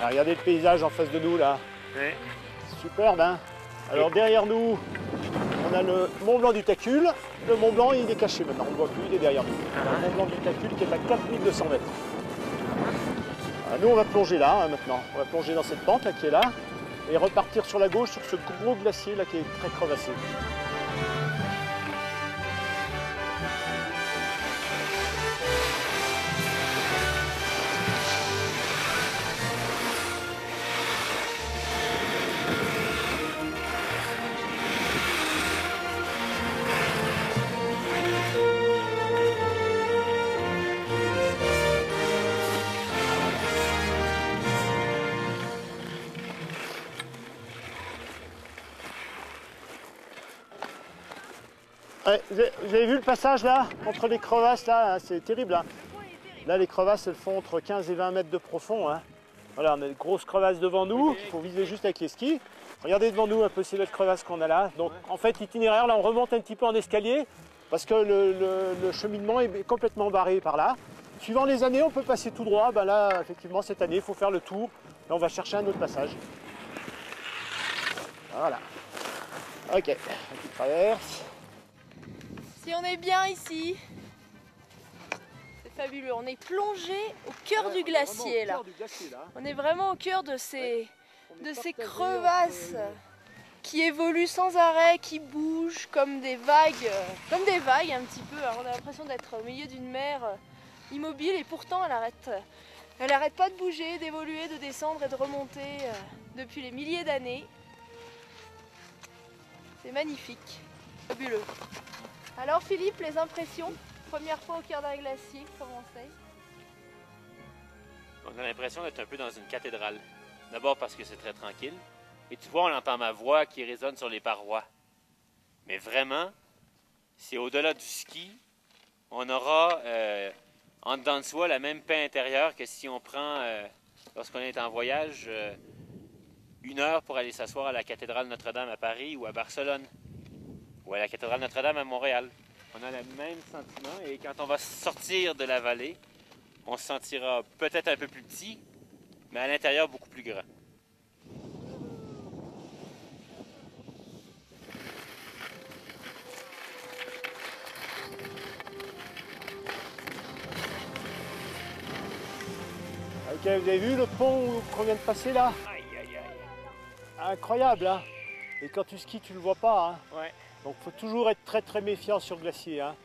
Ah, regardez le paysage en face de nous là. Ouais. Superbe, hein. Alors derrière nous, on a le Mont Blanc du Tacul. Le Mont Blanc, il est caché maintenant, on ne le voit plus, il est derrière nous. Le Mont Blanc du Tacul qui est à 4200 mètres. Alors, nous, on va plonger là, hein, maintenant. On va plonger dans cette pente là qui est là et repartir sur la gauche sur ce gros glacier là qui est très crevassé. Ouais, vous avez vu le passage là, entre les crevasses là, hein, c'est terrible. Hein. Là les crevasses elles font entre 15 et 20 mètres de profond. Hein. Voilà, on a des grosses crevasses devant nous, qu'il faut viser juste avec les skis. Regardez devant nous un peu ces belles crevasses qu'on a là. Donc en fait l'itinéraire là on remonte un petit peu en escalier parce que le cheminement est complètement barré par là. Suivant les années on peut passer tout droit, ben là effectivement cette année il faut faire le tour et on va chercher un autre passage. Voilà. Ok, on traverse. Si on est bien ici, c'est fabuleux. On est plongé au cœur du glacier là. On est vraiment au cœur de ces crevasses qui évoluent sans arrêt, qui bougent comme des vagues un petit peu. Alors, on a l'impression d'être au milieu d'une mer immobile et pourtant elle arrête pas de bouger, d'évoluer, de descendre et de remonter depuis les milliers d'années. C'est magnifique, fabuleux. Alors Philippe, les impressions? Première fois au cœur d'un glacier, comment c'est? On a l'impression d'être un peu dans une cathédrale. D'abord parce que c'est très tranquille. Et tu vois, on entend ma voix qui résonne sur les parois. Mais vraiment, c'est au-delà du ski. On aura en dedans de soi la même paix intérieure que si on prend, lorsqu'on est en voyage, 1 heure pour aller s'asseoir à la cathédrale Notre-Dame à Paris ou à Barcelone. Ou à la cathédrale Notre-Dame à Montréal. On a le même sentiment et quand on va sortir de la vallée, on se sentira peut-être un peu plus petit, mais à l'intérieur beaucoup plus grand. Ok, vous avez vu le pont qu'on vient de passer là? Aïe, aïe, aïe. Incroyable, hein? Et quand tu skis, tu le vois pas, hein? Ouais. Donc il faut toujours être très très méfiant sur le glacier. Hein.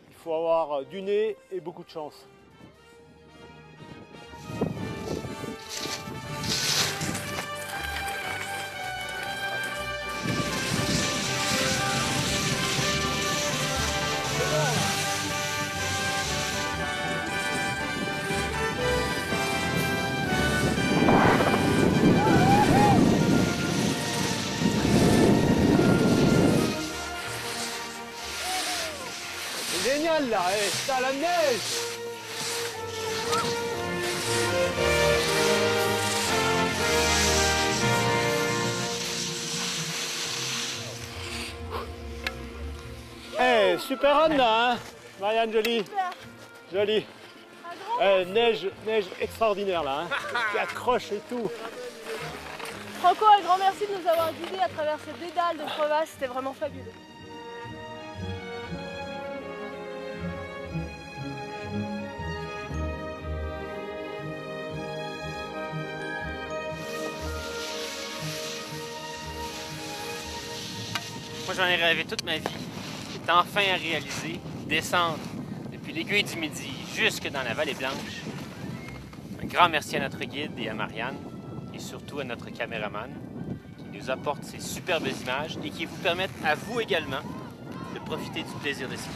Il faut avoir du nez et beaucoup de chance. Génial là, c'est à la neige. Super Anna, hein, Marianne, jolie. Super. Jolie. Neige extraordinaire là, hein, qui accroche et tout. Franco, un grand merci de nous avoir guidés à travers ces dédales de crevasses, c'était vraiment fabuleux. Moi, j'en ai rêvé toute ma vie. C'est enfin à réaliser, descendre depuis l'aiguille du Midi jusque dans la Vallée Blanche. Un grand merci à notre guide et à Marianne, et surtout à notre caméraman, qui nous apporte ces superbes images et qui vous permettent à vous également de profiter du plaisir de skier.